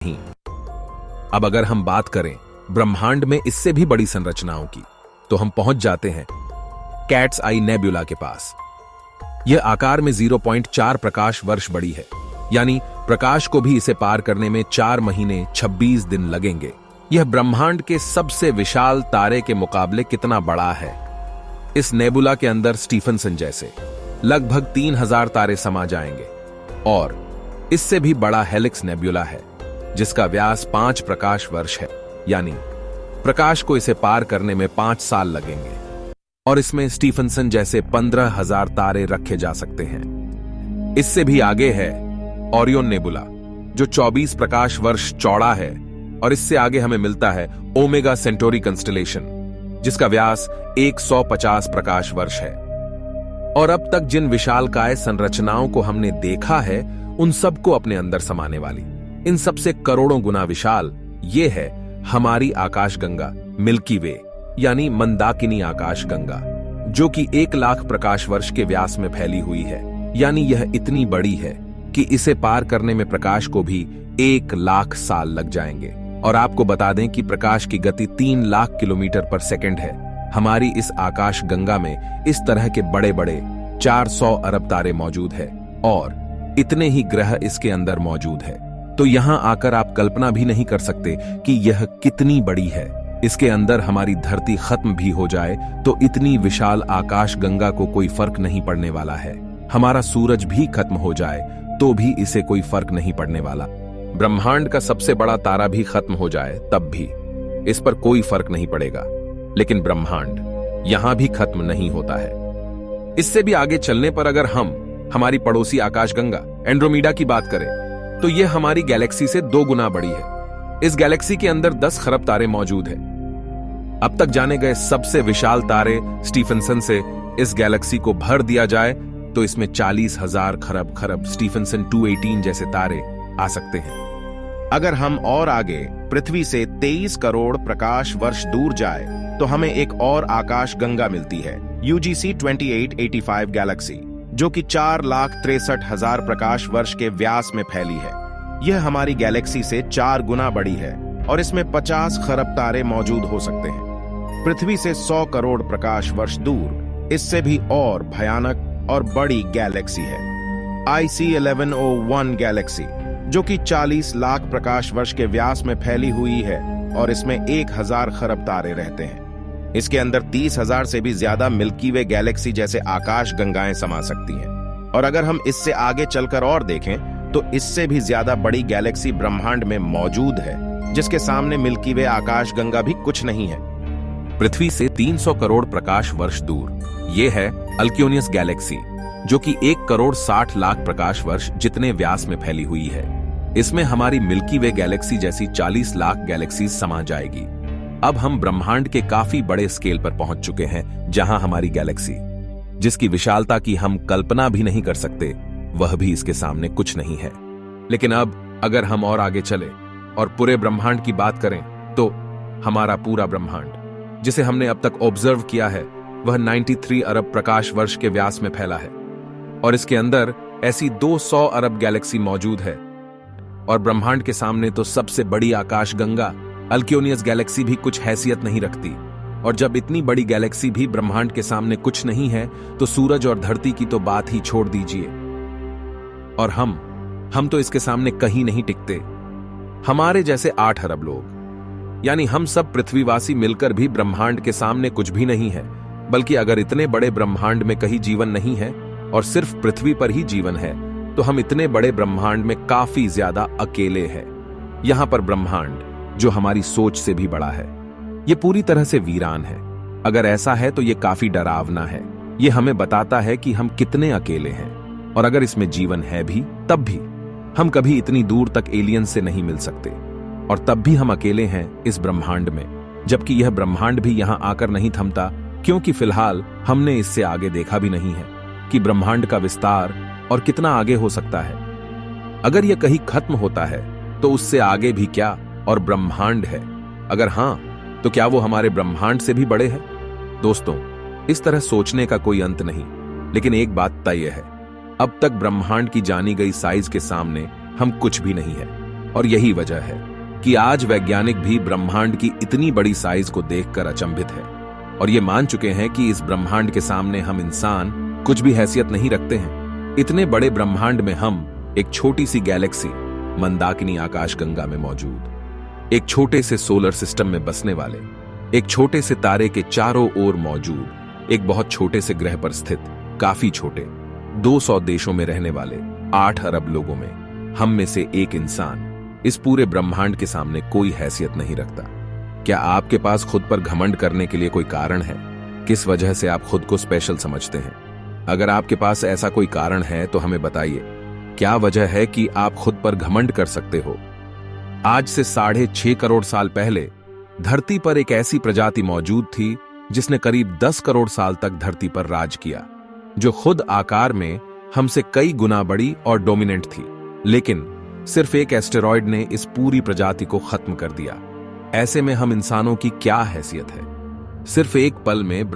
नहीं। अब अगर हम बात करें ब्रह्मांड में इससे भी बड़ी संरचनाओं की, तो हम पहुंच जाते हैं कैट्स आई नेबुला के पास। यह आकार में 0.4 प्रकाश वर्ष बड़ी है, यानी प्रकाश को भी इसे पार करने में 4 महीने 26 दिन लगेंगे। यह ब्रह्मांड के सबसे विशाल तारे के मुकाबले कितना बड़ा है। इस नेबुला के अंदर स्टीफनसन जैसे लगभग 3000 तारे समा जाएंगे, और इससे भी बड़ा हेलिक्स नेबुला है जिसका व्यास 5 प्रकाश वर्ष है, यानी प्रकाश को इसे पार करने में 5 साल लगेंगे। और इसमें स्टीफनसन जैसे 15,000 तारे रखे जा सकते हैं। इससे भी आगे है ओरियन नेबुला, जो 24 प्रकाश वर्ष चौड़ा है, और इससे आगे हमें मिलता है ओमेगा सेंटोरी कंस्टलेशन, जिसका व्यास 150 प्रकाश वर्ष है। और अब तक जिन विशालकाय संरचनाओं को हमने देखा है, उन सबको अपने अंदर समाने वाली, इन सबसे करोड़ों गुना विशाल, ये है हमारी आकाशगंगा मिल्की वे, यानी मंदाकिनी आकाशगंगा, जो कि 1 लाख प्रकाश वर्ष के व्यास में फैली हुई है। यानी यह इतनी बड़ी है कि इसे पार करने में प्रकाश को भी 1 लाख साल लग जाएंगे। और आपको बता दें कि प्रकाश की गति 3 लाख किलोमीटर पर सेकंड है। हमारी इस आकाशगंगा में इस तरह के बड़े बड़े 400 अरब तारे मौजूद है, और इतने ही ग्रह इसके अंदर मौजूद है। तो यहां आकर आप कल्पना भी नहीं कर सकते कि यह कितनी बड़ी है। इसके अंदर हमारी धरती खत्म भी हो जाए तो इतनी विशाल आकाशगंगा को कोई फर्क नहीं पड़ने वाला है। हमारा सूरज भी खत्म हो जाए तो भी इसे कोई फर्क नहीं पड़ने वाला। ब्रह्मांड का सबसे बड़ा तारा भी खत्म हो जाए तब भी इस पर कोई फर्क नहीं पड़ेगा। लेकिन ब्रह्मांड यहां भी खत्म नहीं होता है। इससे भी आगे चलने पर अगर हम हमारी पड़ोसी आकाशगंगा एंड्रोमेडा की बात करें, तो यह हमारी गैलेक्सी से 2 गुना बड़ी है। इस गैलेक्सी के अंदर 10 खरब तारे मौजूद हैं। अब तक जाने गए सबसे विशाल तारे स्टीफनसन से इस गैलेक्सी को भर दिया जाए तो इसमें 40,000 खरब स्टीफनसन 218 जैसे तारे आ सकते हैं। अगर हम और आगे पृथ्वी से 23 करोड़ प्रकाश वर्ष दूर जाए तो हमें एक और आकाशगंगा मिलती है, UGC 2885 गैलेक्सी, जो कि 4,63,000 प्रकाश वर्ष के व्यास में फैली है। यह हमारी गैलेक्सी से 4 गुना बड़ी है और इसमें 50 खरब तारे मौजूद हो सकते हैं। पृथ्वी से 100 करोड़ प्रकाश वर्ष दूर इससे भी और भयानक और बड़ी गैलेक्सी है, IC 1101 गैलेक्सी, जो कि 40 लाख प्रकाश वर्ष के व्यास में फैली हुई है और इसमें 1000 खरब तारे रहते हैं। इसके अंदर 30,000 से भी ज्यादा मिल्की वे गैलेक्सी जैसे आकाश गंगाएं समा सकती हैं। और अगर हम इससे आगे चलकर और देखें तो इससे भी ज्यादा बड़ी गैलेक्सी ब्रह्मांड में मौजूद है, जिसके सामने मिल्की वे आकाशगंगा भी कुछ नहीं है। पृथ्वी से 300 करोड़ प्रकाश वर्ष दूर यह है अल्क्योनियस गैलेक्सी, जो कि 1 करोड़ 60 लाख प्रकाश वर्ष जितने व्यास में फैली हुई है। इसमें हमारी मिल्की वे गैलेक्सी जैसी 40 लाख गैलेक्सी समा जाएगी। अब हम ब्रह्मांड के काफी बड़े स्केल पर पहुंच चुके हैं, जहां हमारी गैलेक्सी, जिसकी विशालता की हम कल्पना भी नहीं कर सकते, वह भी इसके सामने कुछ नहीं है। लेकिन अब अगर हम और आगे चले और पूरे ब्रह्मांड की बात करें तो हमारा पूरा ब्रह्मांड, जिसे हमने अब तक ऑब्जर्व किया है, वह 93 अरब प्रकाश वर्ष के व्यास में फैला है। और इसके अंदर ऐसी 200 अरब गैलेक्सी मौजूद है। और ब्रह्मांड के सामने तो सबसे बड़ी आकाशगंगा अल्क्योनियस गैलेक्सी भी कुछ हैसियत नहीं रखती। और जब इतनी बड़ी गैलेक्सी भी ब्रह्मांड के सामने कुछ नहीं है, तो सूरज और धरती की तो बात ही छोड़ दीजिए। और हम तो इसके सामने कहीं नहीं टिकते। हमारे जैसे 8 अरब लोग, यानी हम सब पृथ्वीवासी मिलकर भी ब्रह्मांड के सामने कुछ भी नहीं है। बल्कि अगर इतने बड़े ब्रह्मांड में कहीं जीवन नहीं है और सिर्फ पृथ्वी पर ही जीवन है, तो हम इतने बड़े ब्रह्मांड में काफी ज्यादा अकेले हैं। यहां पर ब्रह्मांड, जो हमारी सोच से भी बड़ा है, ये पूरी तरह से वीरान है। अगर ऐसा है तो ये काफी डरावना है। ये हमें बताता है कि हम कितने अकेले हैं। और अगर इसमें जीवन है भी, तब भी हम कभी इतनी दूर तक एलियन से नहीं मिल सकते। और तब भी हम अकेले हैं इस ब्रह्मांड में, जबकि यह ब्रह्मांड भी यहां आकर नहीं थमता, क्योंकि फिलहाल हमने इससे आगे देखा भी नहीं है कि ब्रह्मांड का विस्तार और कितना आगे हो सकता है। अगर यह कहीं खत्म होता है तो उससे आगे भी क्या और ब्रह्मांड है? अगर हां, तो क्या वो हमारे ब्रह्मांड से भी बड़े हैं? दोस्तों, इस तरह सोचने का कोई अंत नहीं। लेकिन एक बात तय है, अब तक ब्रह्मांड की जानी गई साइज के सामने हम कुछ भी नहीं है। और यही वजह है कि आज वैज्ञानिक भी ब्रह्मांड की इतनी बड़ी साइज को देखकर अचंभित है और ये मान चुके हैं कि इस ब्रह्मांड के सामने हम इंसान कुछ भी हैसियत नहीं रखते हैं। इतने बड़े ब्रह्मांड में हम एक छोटी सी गैलेक्सी मंदाकिनी आकाशगंगा में मौजूद, एक छोटे से सोलर सिस्टम में बसने वाले, एक छोटे से तारे के चारों ओर मौजूद, एक बहुत छोटे से ग्रह पर स्थित, काफी छोटे 200 देशों में रहने वाले 8 अरब लोगों में हम में से एक इंसान इस पूरे ब्रह्मांड के सामने कोई हैसियत नहीं रखता। क्या आपके पास खुद पर घमंड करने के लिए कोई कारण है? किस वजह से आप खुद को स्पेशल समझते हैं? अगर आपके पास ऐसा कोई कारण है तो हमें बताइए, क्या वजह है कि आप खुद पर घमंड कर सकते हो? आज से 6.5 करोड़ साल पहले धरती पर एक ऐसी प्रजाति मौजूद थी जिसने करीब 10 करोड़ साल तक धरती पर राज किया, जो खुद आकार में हमसे कई गुना बड़ी और डोमिनेंट थी। लेकिन सिर्फ एक एस्टेरॉयड ने इस पूरी प्रजाति को खत्म कर दिया। ऐसे में हम इंसानों की क्या हैसियत है? सिर्फ एक पल में